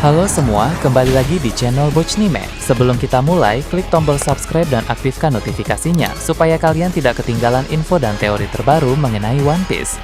Halo semua, kembali lagi di channel Bochnime. Sebelum kita mulai, klik tombol subscribe dan aktifkan notifikasinya supaya kalian tidak ketinggalan info dan teori terbaru mengenai One Piece.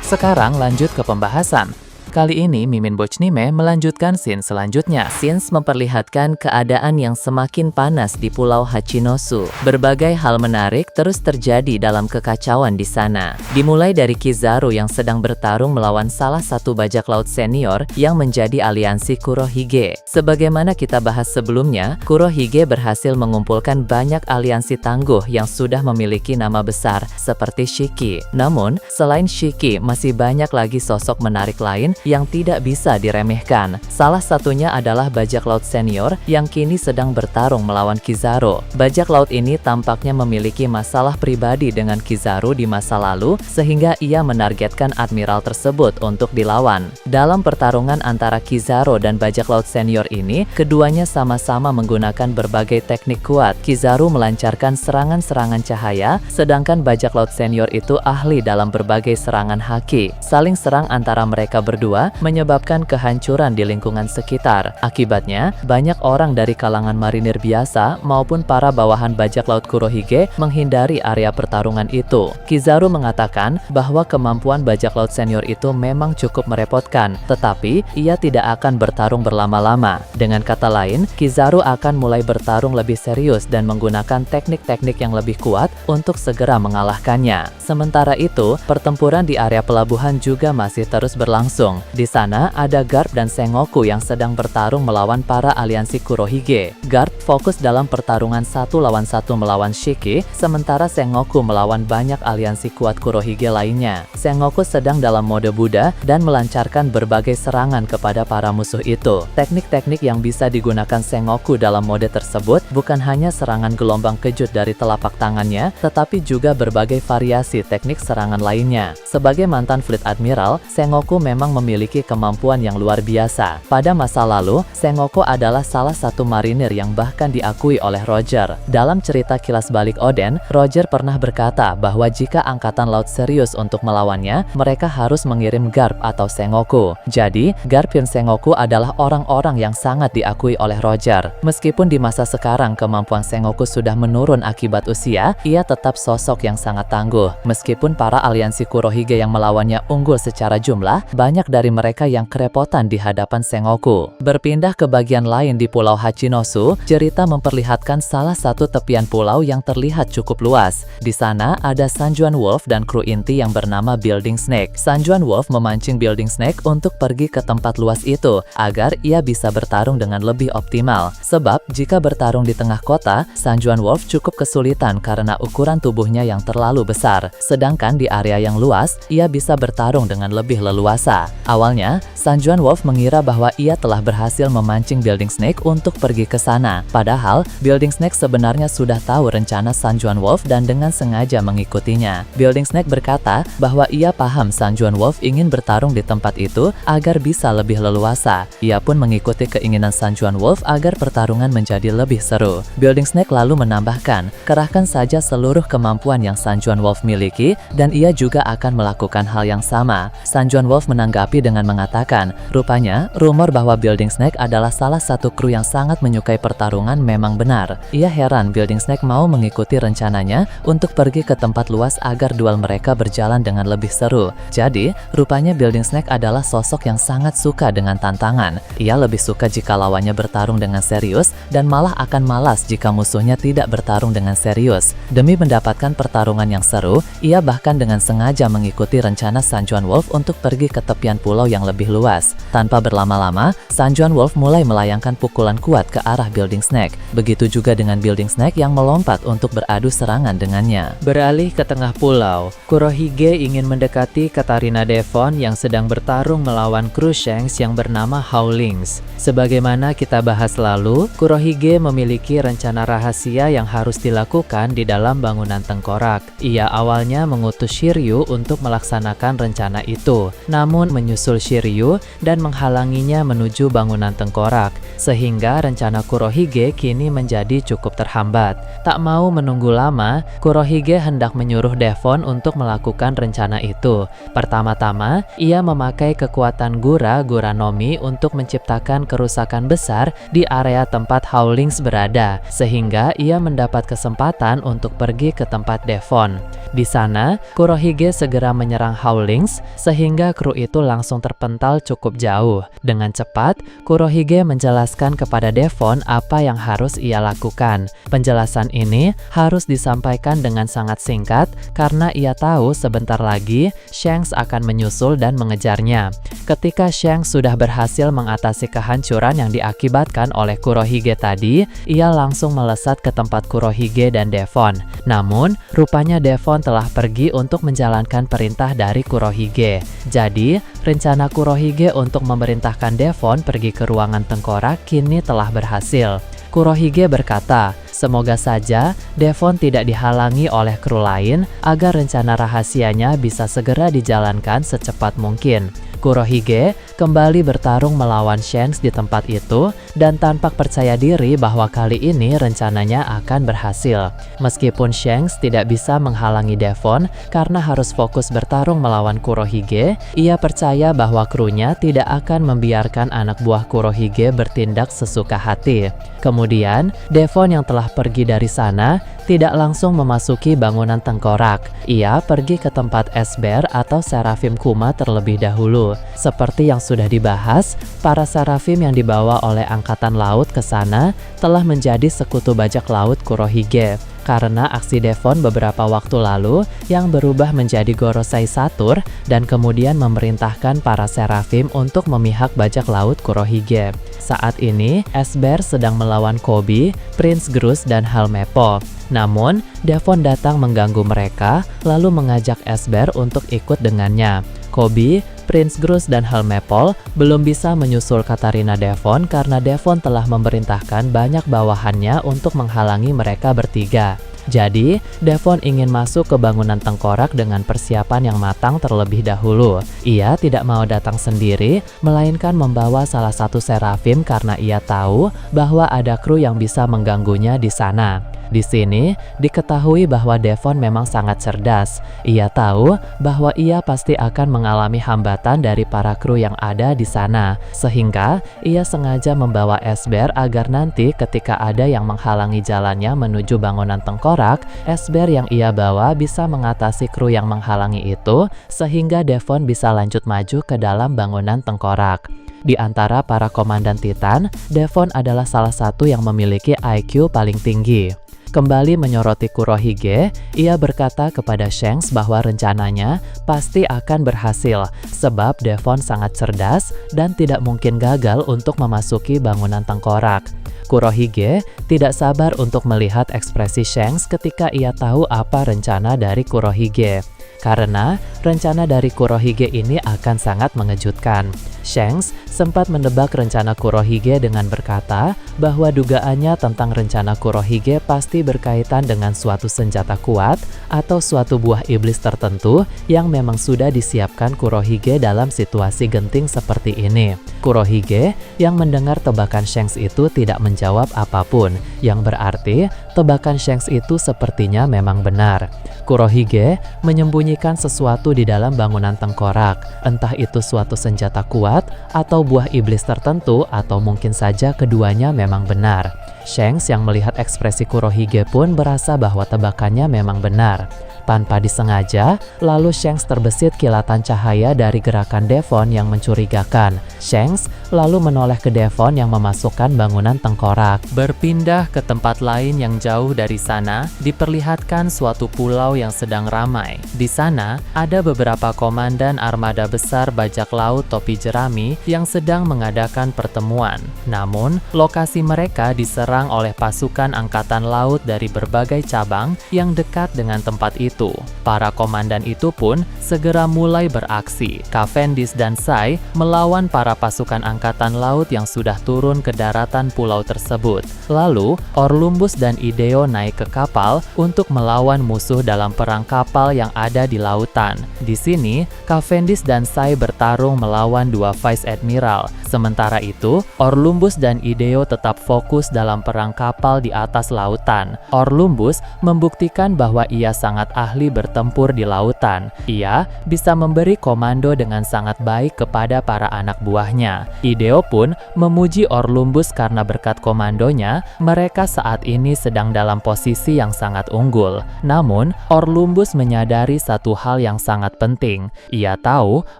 Sekarang lanjut ke pembahasan. Kali ini Mimin Bochnime melanjutkan scene selanjutnya. Scenes memperlihatkan keadaan yang semakin panas di Pulau Hachinosu. Berbagai hal menarik terus terjadi dalam kekacauan di sana. Dimulai dari Kizaru yang sedang bertarung melawan salah satu bajak laut senior yang menjadi aliansi Kurohige. Sebagaimana kita bahas sebelumnya, Kurohige berhasil mengumpulkan banyak aliansi tangguh yang sudah memiliki nama besar seperti Shiki. Namun, selain Shiki, masih banyak lagi sosok menarik lain yang tidak bisa diremehkan. Salah satunya adalah bajak laut senior yang kini sedang bertarung melawan Kizaru. Bajak laut ini tampaknya memiliki masalah pribadi dengan Kizaru di masa lalu sehingga ia menargetkan admiral tersebut untuk dilawan. Dalam pertarungan antara Kizaru dan bajak laut senior ini, keduanya sama-sama menggunakan berbagai teknik kuat. Kizaru melancarkan serangan-serangan cahaya, sedangkan bajak laut senior itu ahli dalam berbagai serangan haki. Saling serang antara mereka berdua menyebabkan kehancuran di lingkungan sekitar. Akibatnya, banyak orang dari kalangan marinir biasa maupun para bawahan bajak laut Kurohige menghindari area pertarungan itu. Kizaru mengatakan bahwa kemampuan bajak laut senior itu memang cukup merepotkan, tetapi ia tidak akan bertarung berlama-lama. Dengan kata lain, Kizaru akan mulai bertarung lebih serius dan menggunakan teknik-teknik yang lebih kuat untuk segera mengalahkannya. Sementara itu, pertempuran di area pelabuhan juga masih terus berlangsung. Di sana ada Garp dan Sengoku yang sedang bertarung melawan para aliansi Kurohige. Garp fokus dalam pertarungan 1 lawan 1 melawan Shiki, sementara Sengoku melawan banyak aliansi kuat Kurohige lainnya. Sengoku sedang dalam mode Buddha dan melancarkan berbagai serangan kepada para musuh itu. Teknik-teknik yang bisa digunakan Sengoku dalam mode tersebut bukan hanya serangan gelombang kejut dari telapak tangannya, tetapi juga berbagai variasi teknik serangan lainnya. Sebagai mantan Fleet Admiral, Sengoku memang memiliki kemampuan yang luar biasa. Pada masa lalu, Sengoku adalah salah satu marinir yang bahkan diakui oleh Roger. Dalam cerita kilas balik Oden, Roger pernah berkata bahwa jika angkatan laut serius untuk melawannya, mereka harus mengirim Garp atau Sengoku. Jadi, Garp dan Sengoku adalah orang-orang yang sangat diakui oleh Roger. Meskipun di masa sekarang kemampuan Sengoku sudah menurun akibat usia, ia tetap sosok yang sangat tangguh. Meskipun para aliansi Kurohige yang melawannya unggul secara jumlah, banyak dari mereka yang kerepotan di hadapan Sengoku. Berpindah ke bagian lain di Pulau Hachinosu, cerita memperlihatkan salah satu tepian pulau yang terlihat cukup luas. Di sana ada Sanjuan Wolf dan kru inti yang bernama Building Snake. Sanjuan Wolf memancing Building Snake untuk pergi ke tempat luas itu agar ia bisa bertarung dengan lebih optimal. Sebab jika bertarung di tengah kota, Sanjuan Wolf cukup kesulitan karena ukuran tubuhnya yang terlalu besar. Sedangkan di area yang luas, ia bisa bertarung dengan lebih leluasa. Awalnya, Sanjuan Wolf mengira bahwa ia telah berhasil memancing Building Snake untuk pergi ke sana. Padahal, Building Snake sebenarnya sudah tahu rencana Sanjuan Wolf dan dengan sengaja mengikutinya. Building Snake berkata bahwa ia paham Sanjuan Wolf ingin bertarung di tempat itu agar bisa lebih leluasa. Ia pun mengikuti keinginan Sanjuan Wolf agar pertarungan menjadi lebih seru. Building Snake lalu menambahkan, kerahkan saja seluruh kemampuan yang Sanjuan Wolf miliki dan ia juga akan melakukan hal yang sama. Sanjuan Wolf menanggapi dengan mengatakan, rupanya rumor bahwa Building Snake adalah salah satu kru yang sangat menyukai pertarungan memang benar. Ia heran Building Snake mau mengikuti rencananya untuk pergi ke tempat luas agar duel mereka berjalan dengan lebih seru. Jadi, rupanya Building Snake adalah sosok yang sangat suka dengan tantangan. Ia lebih suka jika lawannya bertarung dengan serius dan malah akan malas jika musuhnya tidak bertarung dengan serius. Demi mendapatkan pertarungan yang seru, ia bahkan dengan sengaja mengikuti rencana Sanjuan Wolf untuk pergi ke tepian pulau yang lebih luas. Tanpa berlama-lama, Sanjuan Wolf mulai melayangkan pukulan kuat ke arah Building Snake. Begitu juga dengan Building Snake yang melompat untuk beradu serangan dengannya. Beralih ke tengah pulau, Kurohige ingin mendekati Katarina Devon yang sedang bertarung melawan kru Shanks yang bernama Howlings. Sebagaimana kita bahas lalu, Kurohige memiliki rencana rahasia yang harus dilakukan di dalam bangunan tengkorak. Ia awalnya mengutus Shiryu untuk melaksanakan rencana itu, namun menyusul Shiryu dan menghalanginya menuju bangunan tengkorak. sehingga rencana Kurohige kini menjadi cukup terhambat. Tak mau menunggu lama, Kurohige hendak menyuruh Devon untuk melakukan rencana itu. Pertama-tama, ia memakai kekuatan Gura Nomi untuk menciptakan kerusakan besar di area tempat Howlings berada, sehingga ia mendapat kesempatan untuk pergi ke tempat Devon. Di sana, Kurohige segera menyerang Howlings, sehingga kru itu langsung terpental cukup jauh. Dengan cepat, Kurohige menjelaskan kepada Devon apa yang harus ia lakukan. Penjelasan ini harus disampaikan dengan sangat singkat karena ia tahu sebentar lagi Shanks akan menyusul dan mengejarnya. Ketika Shanks sudah berhasil mengatasi kehancuran yang diakibatkan oleh Kurohige tadi, ia langsung melesat ke tempat Kurohige dan Devon. Namun, rupanya Devon telah pergi untuk menjalankan perintah dari Kurohige. Jadi, rencana Kurohige untuk memerintahkan Devon pergi ke ruangan tengkorak kini telah berhasil. Kurohige berkata, semoga saja Devon tidak dihalangi oleh kru lain agar rencana rahasianya bisa segera dijalankan secepat mungkin. Kurohige kembali bertarung melawan Shanks di tempat itu dan tampak percaya diri bahwa kali ini rencananya akan berhasil. Meskipun Shanks tidak bisa menghalangi Devon karena harus fokus bertarung melawan Kurohige, ia percaya bahwa krunya tidak akan membiarkan anak buah Kurohige bertindak sesuka hati. Kemudian, Devon yang telah pergi dari sana tidak langsung memasuki bangunan tengkorak. Ia pergi ke tempat Esber atau Seraphim Kuma terlebih dahulu. Seperti yang sudah dibahas, para Seraphim yang dibawa oleh Angkatan Laut ke sana telah menjadi sekutu bajak laut Kurohige. Karena aksi Devon beberapa waktu lalu yang berubah menjadi Gorosei Satur dan kemudian memerintahkan para Seraphim untuk memihak bajak laut Kurohige. Saat ini, Esber sedang melawan Koby, Prince Grus, dan Helmeppo. Namun, Devon datang mengganggu mereka, lalu mengajak Esber untuk ikut dengannya. Koby, Prince Grus, dan Helmeppo belum bisa menyusul Katarina Devon karena Devon telah memerintahkan banyak bawahannya untuk menghalangi mereka bertiga. Jadi, Devon ingin masuk ke bangunan tengkorak dengan persiapan yang matang terlebih dahulu. Ia tidak mau datang sendiri, melainkan membawa salah satu Seraphim karena ia tahu bahwa ada kru yang bisa mengganggunya di sana. Di sini, diketahui bahwa Devon memang sangat cerdas. Ia tahu bahwa ia pasti akan mengalami hambatan dari para kru yang ada di sana, sehingga ia sengaja membawa Esber agar nanti ketika ada yang menghalangi jalannya menuju bangunan tengkorak, Esber yang ia bawa bisa mengatasi kru yang menghalangi itu, sehingga Devon bisa lanjut maju ke dalam bangunan tengkorak. Di antara para komandan Titan, Devon adalah salah satu yang memiliki IQ paling tinggi. Kembali menyoroti Kurohige, ia berkata kepada Shanks bahwa rencananya pasti akan berhasil sebab Devon sangat cerdas dan tidak mungkin gagal untuk memasuki bangunan tengkorak. Kurohige tidak sabar untuk melihat ekspresi Shanks ketika ia tahu apa rencana dari Kurohige. Karena rencana dari Kurohige ini akan sangat mengejutkan. Shanks sempat menebak rencana Kurohige dengan berkata bahwa dugaannya tentang rencana Kurohige pasti berkaitan dengan suatu senjata kuat atau suatu buah iblis tertentu yang memang sudah disiapkan Kurohige dalam situasi genting seperti ini. Kurohige yang mendengar tebakan Shanks itu tidak menjawab apapun, yang berarti tebakan Shanks itu sepertinya memang benar. Kurohige menyembunyikan sesuatu di dalam bangunan tengkorak, entah itu suatu senjata kuat atau buah iblis tertentu atau mungkin saja keduanya memang benar. Shanks yang melihat ekspresi Kurohige pun berasa bahwa tebakannya memang benar. Tanpa disengaja, lalu Shanks terbesit kilatan cahaya dari gerakan Devon yang mencurigakan. Shanks lalu menoleh ke Devon yang memasukkan bangunan tengkorak. Berpindah ke tempat lain yang jauh dari sana, diperlihatkan suatu pulau yang sedang ramai. Di sana, ada beberapa komandan armada besar bajak laut topi jerami yang sedang mengadakan pertemuan. Namun, lokasi mereka diserang diserang oleh pasukan angkatan laut dari berbagai cabang yang dekat dengan tempat itu. Para komandan itu pun segera mulai beraksi. Cavendish dan Sai melawan para pasukan angkatan laut yang sudah turun ke daratan pulau tersebut. Lalu, Orlumbus dan Ideo naik ke kapal untuk melawan musuh dalam perang kapal yang ada di lautan. Di sini, Cavendish dan Sai bertarung melawan dua Vice Admiral. Sementara itu, Orlumbus dan Ideo tetap fokus dalam perang kapal di atas lautan. Orlumbus membuktikan bahwa ia sangat ahli bertempur di lautan. Ia bisa memberi komando dengan sangat baik kepada para anak buahnya. Ideo pun memuji Orlumbus karena berkat komandonya, mereka saat ini sedang dalam posisi yang sangat unggul. Namun, Orlumbus menyadari satu hal yang sangat penting. Ia tahu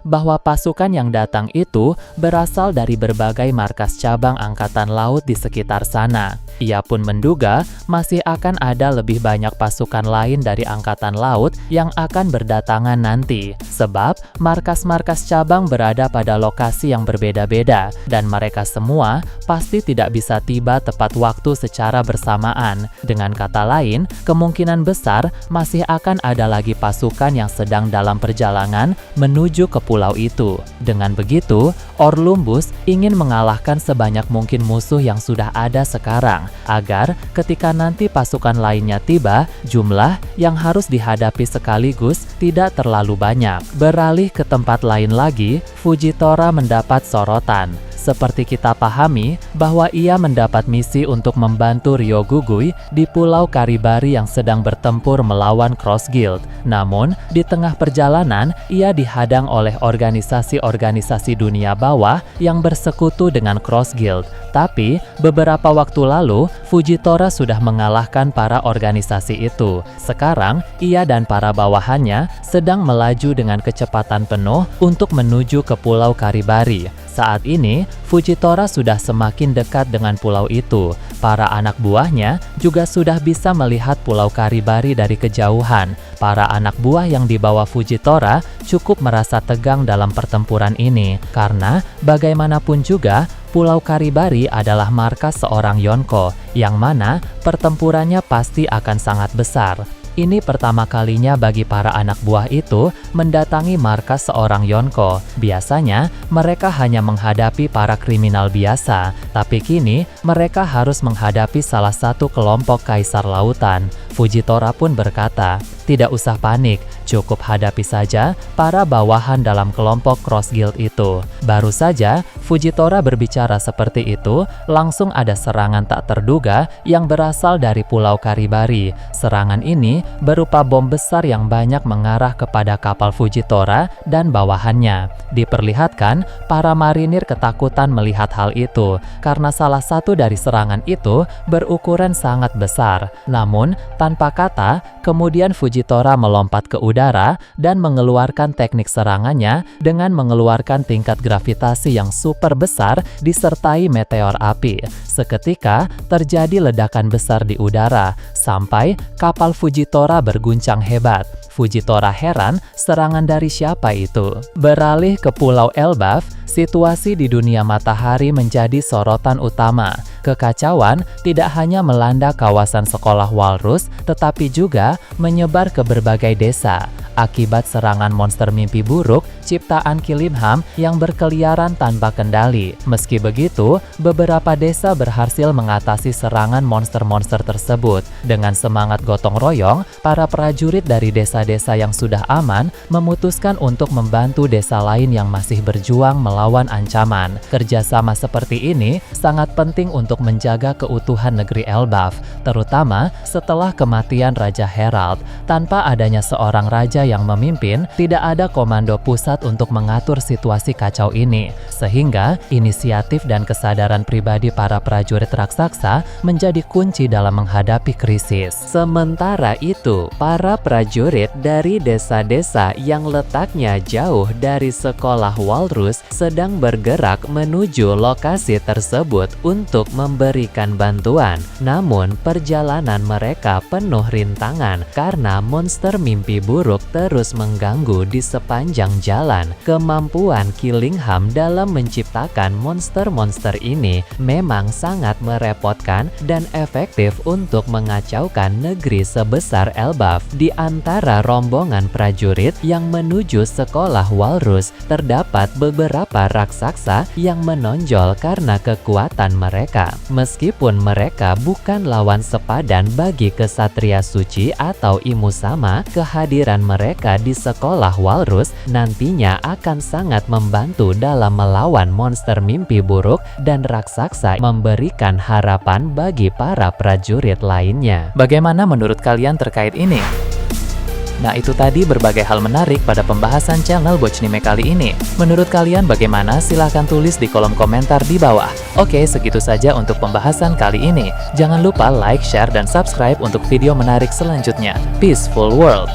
bahwa pasukan yang datang itu berasal dari berbagai markas cabang angkatan laut di sekitar sana. Ia pun menduga masih akan ada lebih banyak pasukan lain dari angkatan laut yang akan berdatangan nanti, sebab markas-markas cabang berada pada lokasi yang berbeda-beda dan mereka semua pasti tidak bisa tiba tepat waktu secara bersamaan. Dengan kata lain, kemungkinan besar masih akan ada lagi pasukan yang sedang dalam perjalanan menuju ke pulau itu. Dengan begitu, Orlumbus ingin mengalahkan sebanyak mungkin musuh yang sudah ada sekarang, agar ketika nanti pasukan lainnya tiba, jumlah yang harus dihadapi sekaligus tidak terlalu banyak. Beralih ke tempat lain lagi, Fujitora mendapat sorotan. Seperti kita pahami bahwa ia mendapat misi untuk membantu Ryogugui di Pulau Karibari yang sedang bertempur melawan Cross Guild. Namun, di tengah perjalanan, ia dihadang oleh organisasi-organisasi dunia bawah yang bersekutu dengan Cross Guild. Tapi, beberapa waktu lalu, Fujitora sudah mengalahkan para organisasi itu. Sekarang, ia dan para bawahannya sedang melaju dengan kecepatan penuh untuk menuju ke Pulau Karibari. Saat ini, Fujitora sudah semakin dekat dengan pulau itu. Para anak buahnya juga sudah bisa melihat Pulau Karibari dari kejauhan. Para anak buah yang dibawa Fujitora cukup merasa tegang dalam pertempuran ini, karena bagaimanapun juga, Pulau Karibari adalah markas seorang Yonko, yang mana pertempurannya pasti akan sangat besar. Ini pertama kalinya bagi para anak buah itu mendatangi markas seorang Yonko. Biasanya, mereka hanya menghadapi para kriminal biasa, tapi kini mereka harus menghadapi salah satu kelompok kaisar lautan. Fujitora pun berkata, "Tidak usah panik, cukup hadapi saja para bawahan dalam kelompok Cross Guild itu." Baru saja Fujitora berbicara seperti itu, langsung ada serangan tak terduga yang berasal dari Pulau Karibari. Serangan ini berupa bom besar yang banyak mengarah kepada kapal Fujitora dan bawahannya. Diperlihatkan, para marinir ketakutan melihat hal itu, karena salah satu dari serangan itu berukuran sangat besar. Namun, tanpa kata, kemudian Fujitora melompat ke udara dan mengeluarkan teknik serangannya dengan mengeluarkan tingkat gravitasi yang super besar disertai meteor api. Seketika terjadi ledakan besar di udara sampai kapal Fujitora berguncang hebat. Fujitora heran, serangan dari siapa itu? Beralih ke Pulau Elbaf, situasi di dunia matahari menjadi sorotan utama. Kekacauan tidak hanya melanda kawasan sekolah walrus, tetapi juga menyebar ke berbagai desa. Akibat serangan monster mimpi buruk ciptaan Kilimham yang berkeliaran tanpa kendali. Meski begitu, beberapa desa berhasil mengatasi serangan monster-monster tersebut. Dengan semangat gotong royong, para prajurit dari desa-desa yang sudah aman memutuskan untuk membantu desa lain yang masih berjuang melawan ancaman. Kerjasama seperti ini sangat penting untuk menjaga keutuhan negeri Elbaf, terutama setelah kematian Raja Herald. Tanpa adanya seorang raja yang memimpin, tidak ada komando pusat untuk mengatur situasi kacau ini, sehingga inisiatif dan kesadaran pribadi para prajurit raksasa menjadi kunci dalam menghadapi krisis. Sementara itu, para prajurit dari desa-desa yang letaknya jauh dari sekolah walrus sedang bergerak menuju lokasi tersebut untuk memberikan bantuan. Namun, perjalanan mereka penuh rintangan karena monster mimpi buruk terus mengganggu di sepanjang jalan. Kemampuan Killingham dalam menciptakan monster-monster ini memang sangat merepotkan dan efektif untuk mengacaukan negeri sebesar Elbaf. Di antara rombongan prajurit yang menuju sekolah Walrus, terdapat beberapa raksasa yang menonjol karena kekuatan mereka. Meskipun mereka bukan lawan sepadan bagi kesatria suci atau Imusama, kehadiran mereka di sekolah Walrus nantinya akan sangat membantu dalam melawan monster mimpi buruk dan raksasa, memberikan harapan bagi para prajurit lainnya. Bagaimana menurut kalian terkait ini? Nah, itu tadi berbagai hal menarik pada pembahasan channel Bochnime kali ini. Menurut kalian bagaimana? Silahkan tulis di kolom komentar di bawah. Oke, segitu saja untuk pembahasan kali ini. Jangan lupa like, share, dan subscribe untuk video menarik selanjutnya. Peaceful World!